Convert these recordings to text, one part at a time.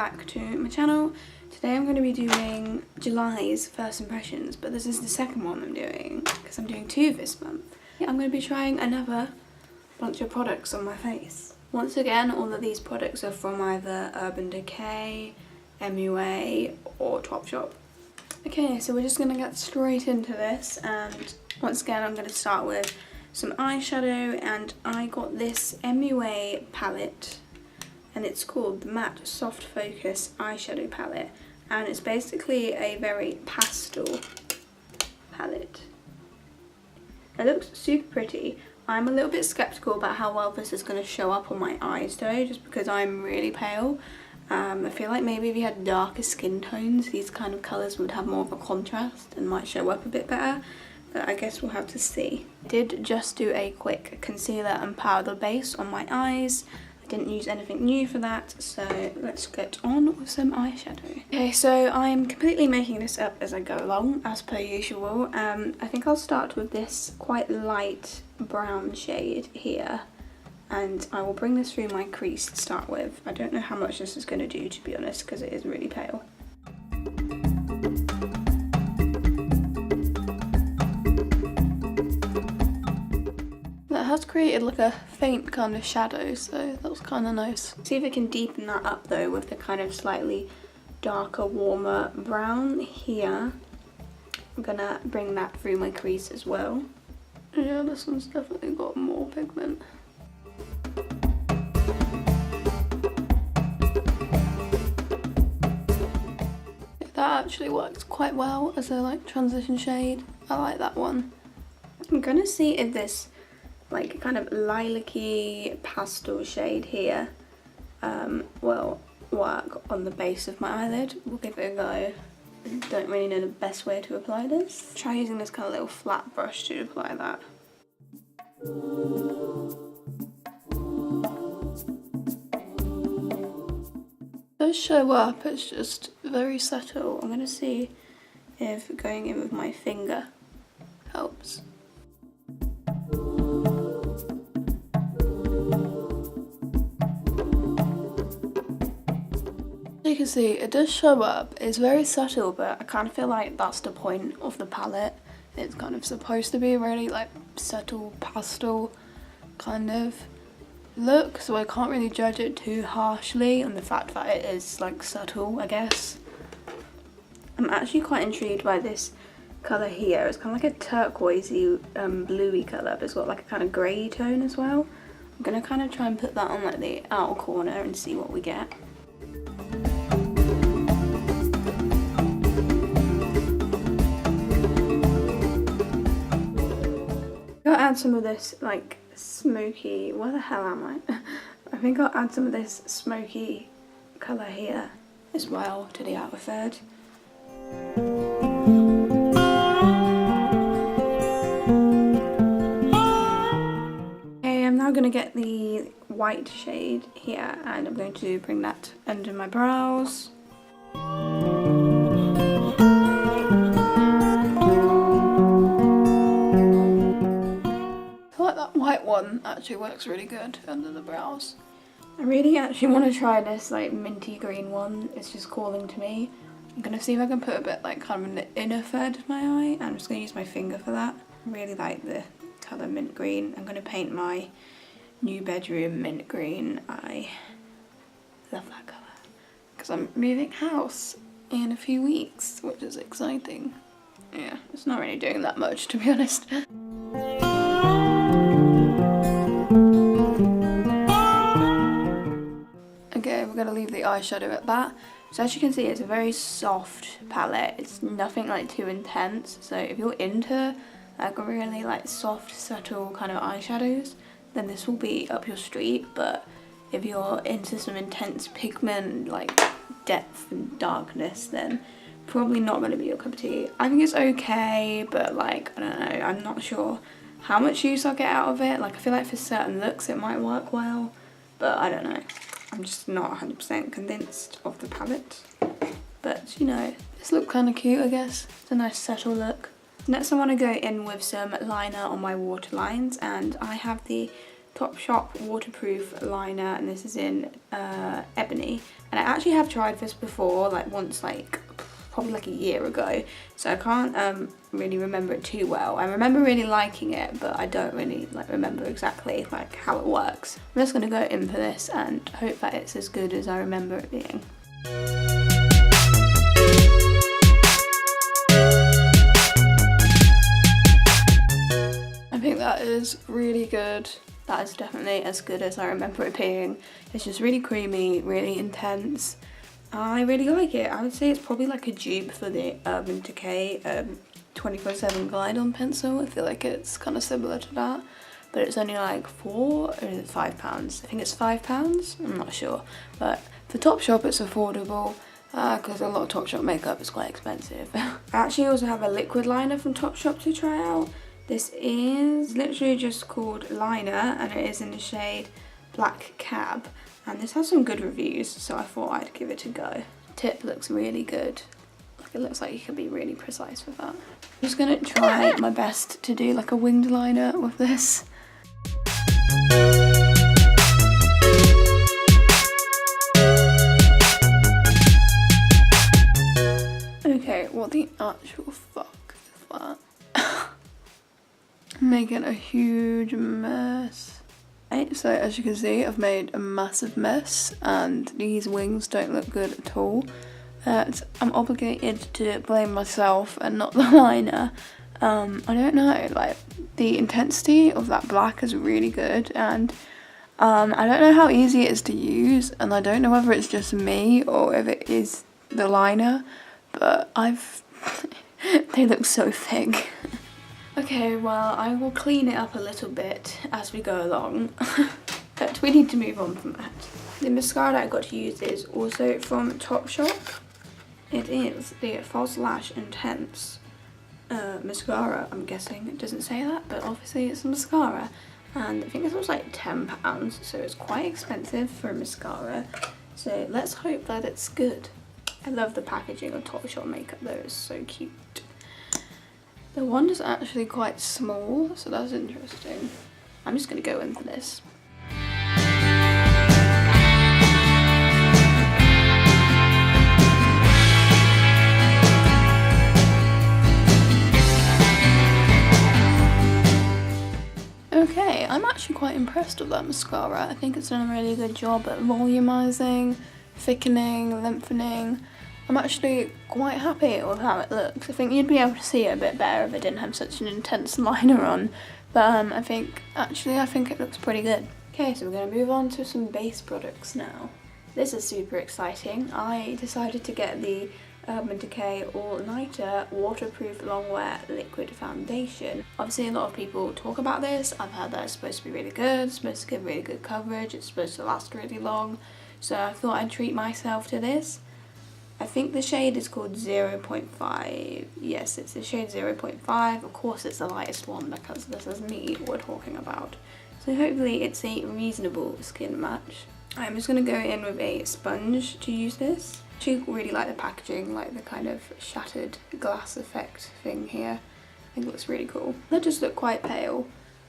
back to my channel. Today I'm going to be doing July's first impressions, but this is the second one I'm doing because I'm doing 2 this month. I'm going to be trying another bunch of products on my face. Once again, all of these products are from either Urban Decay, MUA or Topshop. Okay, so we're just going to get straight into this, and once again I'm going to start with some eyeshadow, and I got this MUA palette and it's called the Matte Soft Focus Eyeshadow Palette, and it's basically a very pastel palette. It looks super pretty. I'm a little bit skeptical about how well this is going to show up on my eyes though, just because I'm really pale. I feel like maybe if you had darker skin tones, these kind of colours would have more of a contrast and might show up a bit better, but I guess we'll have to see. I did just do a quick concealer and powder base on my eyes. I didn't use anything new for that, so let's get on with some eyeshadow. Okay, so I'm completely making this up as I go along, as per usual. I think I'll start with this quite light brown shade here, and I will bring this through my crease to start with. I don't know how much this is going to do, to be honest, because it is really pale. That has created like a faint kind of shadow, so that was kind of nice. See if I can deepen that up though with the kind of slightly darker, warmer brown here. I'm gonna bring that through my crease as well. Yeah, this one's definitely got more pigment. That actually works quite well as a like transition shade. I like that one. I'm gonna see if this like kind of lilac-y pastel shade here will work on the base of my eyelid. We'll give it a go. I don't really know the best way to apply this. Try using this kind of little flat brush to apply that. It does show up, it's just very subtle. I'm gonna see if going in with my finger helps. You can see it does show up. It's very subtle, but I kind of feel like that's the point of the palette. It's kind of supposed to be a really like subtle pastel kind of look, so I can't really judge it too harshly on the fact that it is like subtle, I guess. I'm actually quite intrigued by this colour here. It's kind of like a turquoisey bluey colour, but it's got like a kind of grey tone as well. I'm gonna kind of try and put that on like the outer corner and see what we get. I'll add some of this like smoky, where the hell am I? I think I'll add some of this smoky colour here as well to the outer third. Okay, I'm now going to get the white shade here, and I'm going to bring that under my brows. White one actually works really good under the brows. I really actually want to try this like minty green one. It's just calling to me. I'm gonna see if I can put a bit like kind of in the inner third of my eye. I'm just gonna use my finger for that. I really like the colour mint green. I'm gonna paint my new bedroom mint green. I love that colour because I'm moving house in a few weeks, which is exciting. Yeah, it's not really doing that much, to be honest. Okay, we're going to leave the eyeshadow at that. So as you can see, it's a very soft palette. It's nothing like too intense. So if you're into like a really like soft, subtle kind of eyeshadows, then this will be up your street. But if you're into some intense pigment, like depth and darkness, then probably not going to be your cup of tea. I think it's okay, but like, I don't know, I'm not sure how much use I'll get out of it. Like I feel like for certain looks it might work well, but I don't know. I'm just not 100% convinced of the palette. But, you know, this looks kind of cute, I guess. It's a nice subtle look. Next I want to go in with some liner on my waterlines, and I have the Topshop waterproof liner, and this is in Ebony. And I actually have tried this before, like once, like probably like a year ago, so I can't really remember it too well. I remember really liking it, but I don't really like remember exactly like how it works. I'm just gonna go in for this and hope that it's as good as I remember it being. I think that is really good. That is definitely as good as I remember it being. It's just really creamy, really intense. I really like it. I would say it's probably like a dupe for the Urban Decay 24/7 Glide On pencil. I feel like it's kind of similar to that, but it's only like £4 or is it £5? I think it's £5. I'm not sure, but for Topshop it's affordable because a lot of Topshop makeup is quite expensive. I actually also have a liquid liner from Topshop to try out. This is literally just called Liner, and it is in the shade Black Cab, and this has some good reviews, so I thought I'd give it a go. Tip looks really good. Like, it looks like you can be really precise with that. I'm just gonna try my best to do like a winged liner with this. Okay, what the actual fuck is that? Making a huge mess. Right, so as you can see, I've made a massive mess and these wings don't look good at all. I'm obligated to blame myself and not the liner. I don't know, like the intensity of that black is really good, and I don't know how easy it is to use, and I don't know whether it's just me or if it is the liner, but they look so thick. Okay, well, I will clean it up a little bit as we go along, but we need to move on from that. The mascara that I got to use is also from Topshop. It is the False Lash Intense mascara, I'm guessing. It doesn't say that, but obviously it's a mascara. And I think this was like £10, so it's quite expensive for a mascara. So let's hope that it's good. I love the packaging of Topshop makeup though, it's so cute. The wand is actually quite small, so that's interesting. I'm just gonna go in for this. Okay, I'm actually quite impressed with that mascara. I think it's done a really good job at volumizing, thickening, lengthening. I'm actually quite happy with how it looks. I think you'd be able to see it a bit better if it didn't have such an intense liner on. But I think it looks pretty good. Okay, so we're going to move on to some base products now. This is super exciting. I decided to get the Urban Decay All Nighter Waterproof Longwear Liquid Foundation. Obviously a lot of people talk about this. I've heard that it's supposed to be really good, it's supposed to give really good coverage, it's supposed to last really long. So I thought I'd treat myself to this. I think the shade is called 0.5. Yes, it's the shade 0.5. Of course it's the lightest one because this is me we're talking about. So hopefully it's a reasonable skin match. I'm just going to go in with a sponge to use this. I actually really like the packaging, like the kind of shattered glass effect thing here. I think it looks really cool. They just look quite pale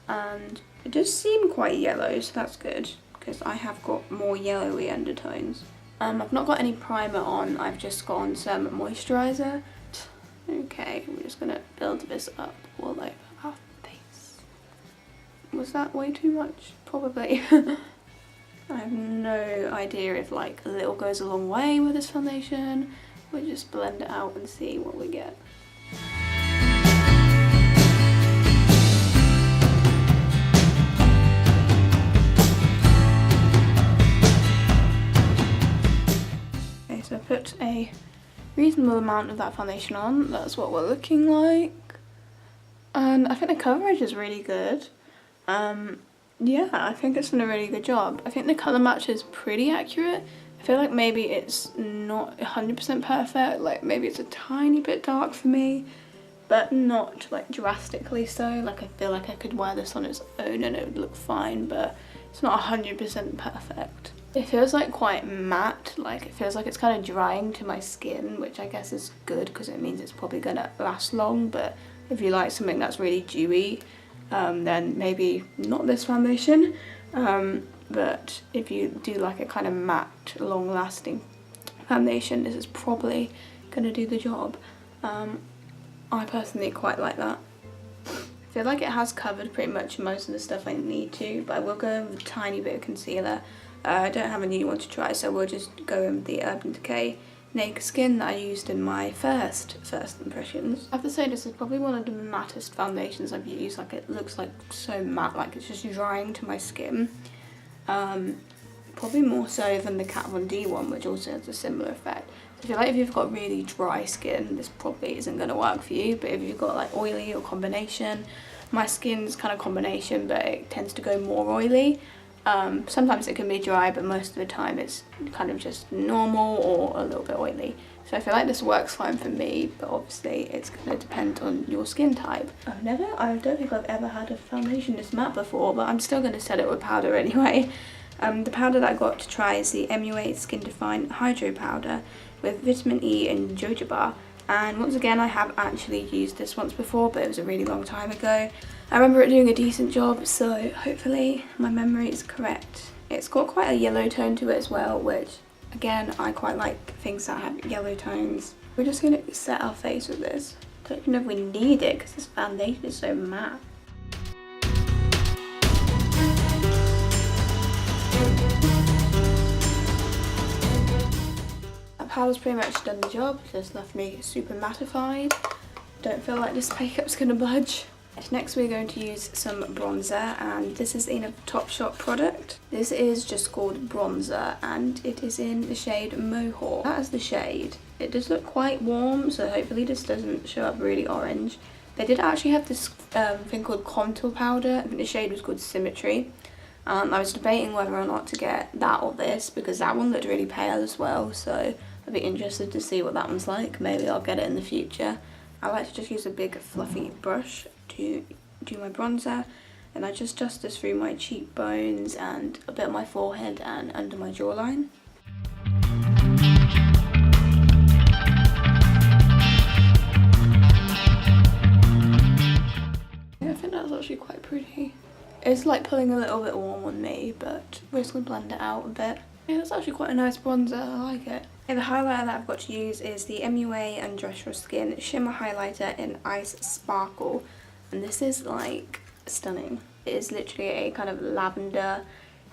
and it does seem quite yellow, so that's good because I have got more yellowy undertones. I've not got any primer on, I've just got on some moisturiser. Okay, we're just gonna build this up all over our face. Was that way too much? Probably. I have no idea if like a little goes a long way with this foundation. We'll just blend it out and see what we get. So I put a reasonable amount of that foundation on, that's what we're looking like. And I think the coverage is really good. Yeah, I think it's done a really good job. I think the colour match is pretty accurate. I feel like maybe it's not 100% perfect, like maybe it's a tiny bit dark for me, but not like drastically so. Like I feel like I could wear this on its own and it would look fine, but it's not 100% perfect. It feels like quite matte, like it feels like it's kind of drying to my skin, which I guess is good because it means it's probably gonna last long, but if you like something that's really dewy, then maybe not this foundation. But if you do like a kind of matte, long-lasting foundation, this is probably going to do the job. I personally quite like that. I feel like it has covered pretty much most of the stuff I need to, but I will go in with a tiny bit of concealer. I don't have a new one to try, so we'll just go in with the Urban Decay Naked Skin that I used in my first impressions. I have to say this is probably one of the mattest foundations I've used. Like, it looks like so matte, like it's just drying to my skin. Probably more so than the Kat Von D one, which also has a similar effect. So I feel like if you've got really dry skin, this probably isn't going to work for you. But if you've got like oily or combination, my skin's kind of combination, but it tends to go more oily. Sometimes it can be dry, but most of the time it's kind of just normal or a little bit oily. So I feel like this works fine for me, but obviously it's going to depend on your skin type. I don't think I've ever had a foundation this matte before, but I'm still going to set it with powder anyway. The powder that I got to try is the MUA Skin Define Hydro Powder with vitamin E and jojoba. And once again, I have actually used this once before, but it was a really long time ago. I remember it doing a decent job, so hopefully my memory is correct. It's got quite a yellow tone to it as well, which again, I quite like things that have yellow tones. We're just going to set our face with this. Don't even know if we need it because this foundation is so matte. That powder's pretty much done the job, just left me super mattified. Don't feel like this makeup's going to budge. Next we're going to use some bronzer, and this is in a Topshop product. This is just called bronzer and it is in the shade Mohawk. That is the shade. It does look quite warm, so hopefully this doesn't show up really orange. They did actually have this thing called contour powder. I think the shade was called Symmetry. I was debating whether or not to get that or this because that one looked really pale as well, so I'd be interested to see what that one's like. Maybe I'll get it in the future. I like to just use a big fluffy brush to do my bronzer, and I just dust this through my cheekbones and a bit of my forehead and under my jawline. Yeah, I think that's actually quite pretty. It's like pulling a little bit warm on me, but we're just going to blend it out a bit. Yeah, that's actually quite a nice bronzer, I like it. And the highlighter that I've got to use is the MUA Undress Your Skin Shimmer Highlighter in Ice Sparkle. And this is like stunning. It is literally a kind of lavender,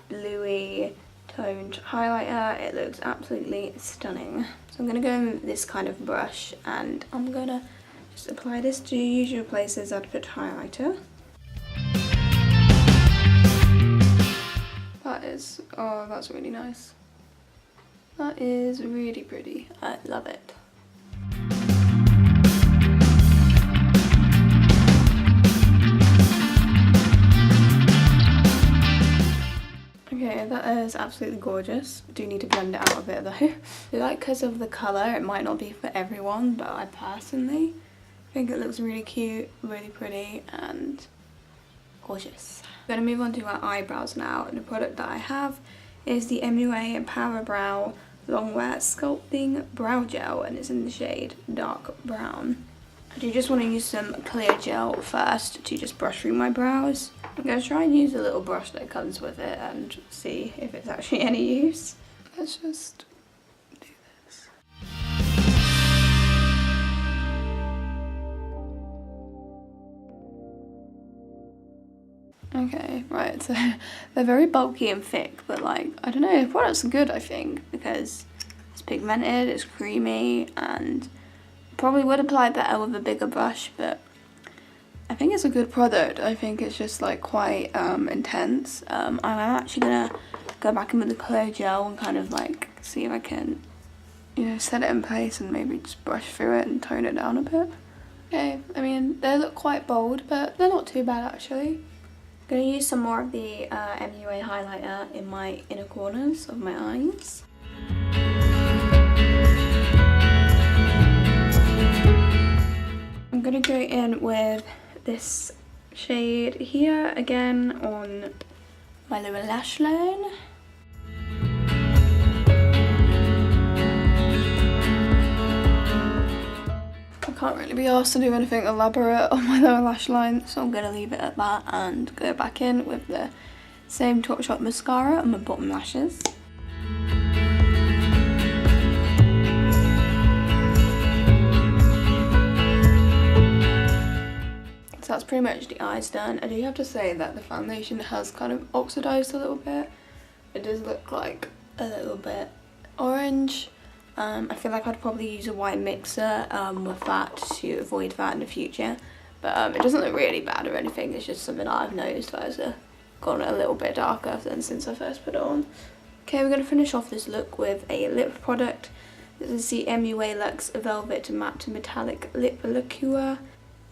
bluey toned highlighter. It looks absolutely stunning. So I'm going to go in with this kind of brush and I'm going to just apply this to usual places I'd put highlighter. That is, oh, that's really nice. That is really pretty. I love it. Okay, that is absolutely gorgeous. I do need to blend it out a bit though. I feel like because of the colour, it might not be for everyone, but I personally think it looks really cute, really pretty, and gorgeous. I'm going to move on to my eyebrows now, and the product that I have is the MUA Power Brow Longwear Sculpting Brow Gel, and it's in the shade Dark Brown. I do just want to use some clear gel first to just brush through my brows. I'm going to try and use a little brush that comes with it and see if it's actually any use. Let's just do this. Okay, right, so they're very bulky and thick, but like, I don't know, the product's good, I think, because it's pigmented, it's creamy, and probably would apply better with a bigger brush, but I think it's a good product. I think it's just like quite intense. I'm actually gonna go back in with the clear gel and kind of like see if I can, you know, set it in place and maybe just brush through it and tone it down a bit. Okay, I mean, they look quite bold, but they're not too bad actually. I'm going to use some more of the MUA highlighter in my inner corners of my eyes. I'm going to go in with this shade here again on my lower lash line. I can't really be asked to do anything elaborate on my lower lash line, so I'm going to leave it at that and go back in with the Same Topshop mascara on my bottom lashes. So that's pretty much the eyes done. I do have to say that the foundation has kind of oxidized a little bit. It does look like a little bit orange. I feel like I'd probably use a white mixer with that to avoid that in the future. But it doesn't look really bad or anything. It's just something I've noticed that has gone a little bit darker than since I first put it on. Okay, we're going to finish off this look with a lip product. This is the MUA Luxe Velvet Matte Metallic Lip Liqueur.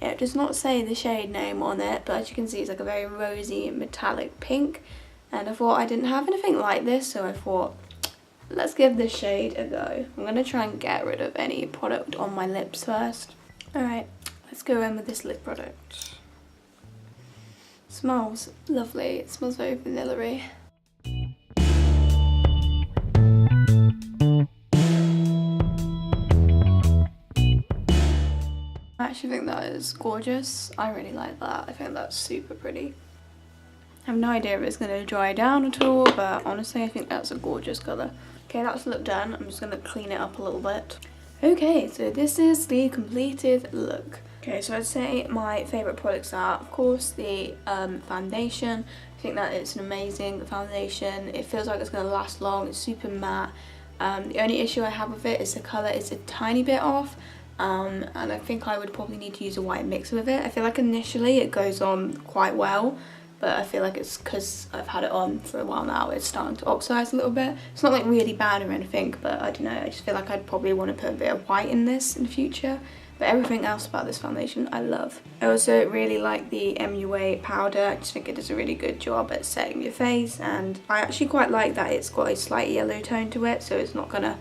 Yeah, it does not say the shade name on it, but as you can see it's like a very rosy metallic pink. And I thought I didn't have anything like this, so I thought, let's give this shade a go. I'm going to try and get rid of any product on my lips first. Alright, let's go in with this lip product. Smells lovely, it smells very vanilla-y. I actually think that is gorgeous. I really like that. I think that's super pretty. I have no idea if it's going to dry down at all, but honestly I think that's a gorgeous colour. Okay, that's the look done. I'm just going to clean it up a little bit. Okay, so this is the completed look. Okay, so I'd say my favourite products are, of course, the foundation. I think that it's an amazing foundation. It feels like it's going to last long. It's super matte. The only issue I have with it is the colour is a tiny bit off. And I think I would probably need to use a white mixer with it. I feel like initially it goes on quite well, but I feel like it's because I've had it on for a while now, it's starting to oxidize a little bit. It's not like really bad or anything, but I don't know, I just feel like I'd probably want to put a bit of white in this in the future. But everything else about this foundation I love. I also really like the MUA powder. I just think it does a really good job at setting your face, and I actually quite like that it's got a slight yellow tone to it, so it's not gonna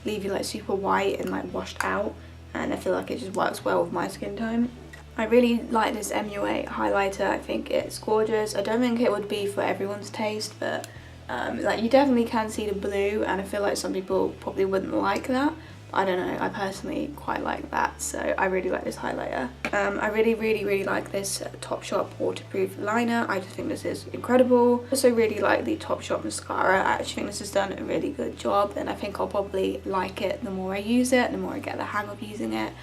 leave you like super white and like washed out. And I feel like it just works well with my skin tone. I really like this MUA highlighter. I think it's gorgeous. I don't think it would be for everyone's taste, but like you definitely can see the blue, and I feel like some people probably wouldn't like that. I don't know, I personally quite like that, so I really like this highlighter. I really like this Topshop waterproof liner. I just think this is incredible. I also really like the Topshop mascara. I actually think this has done a really good job, and I think I'll probably like it the more I use it, the more I get the hang of using it.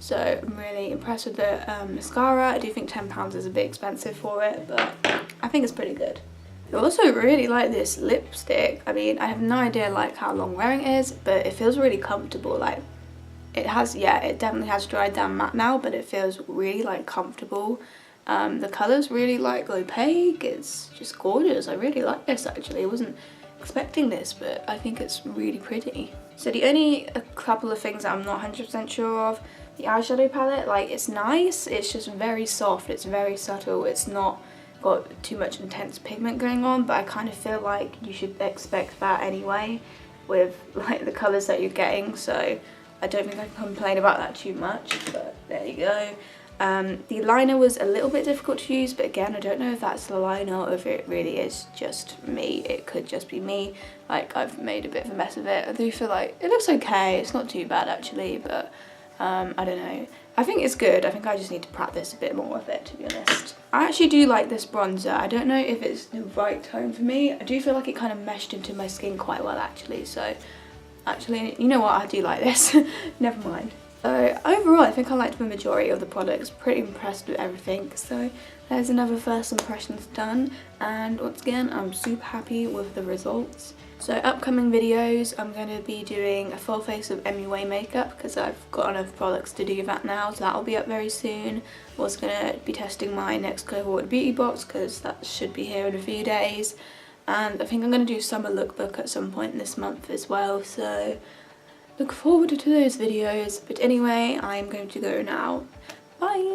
So I'm really impressed with the mascara. I do think £10 is a bit expensive for it, but I think it's pretty good. I also really like this lipstick. I mean, I have no idea like how long wearing it is, but it feels really comfortable. Like it has, yeah, it definitely has dried down matte now, but it feels really like comfortable. The colour's really like opaque. It's just gorgeous. I really like this actually. I wasn't expecting this, but I think it's really pretty. So the only a couple of things that I'm not 100% sure of, the eyeshadow palette, like it's nice, it's just very soft, it's very subtle, it's not got too much intense pigment going on, but I kind of feel like you should expect that anyway with like the colours that you're getting, so I don't think I can complain about that too much, but there you go. The liner was a little bit difficult to use, but again I don't know if that's the liner or if it really is just me. It could just be me, like I've made a bit of a mess of it. I do feel like it looks okay, it's not too bad actually, but I don't know. I think it's good. I think I just need to practice a bit more with it, to be honest. I actually do like this bronzer. I don't know if it's the right tone for me. I do feel like it kind of meshed into my skin quite well actually, so actually, you know what, I do like this. Never mind. So overall, I think I liked the majority of the products. Pretty impressed with everything. So there's another first impressions done, and once again, I'm super happy with the results. So upcoming videos, I'm going to be doing a full face of MUA makeup because I've got enough products to do that now, so that'll be up very soon. I'm also going to be testing my next cohort beauty box because that should be here in a few days. And I think I'm going to do summer lookbook at some point this month as well, so look forward to those videos. But anyway, I'm going to go now. Bye!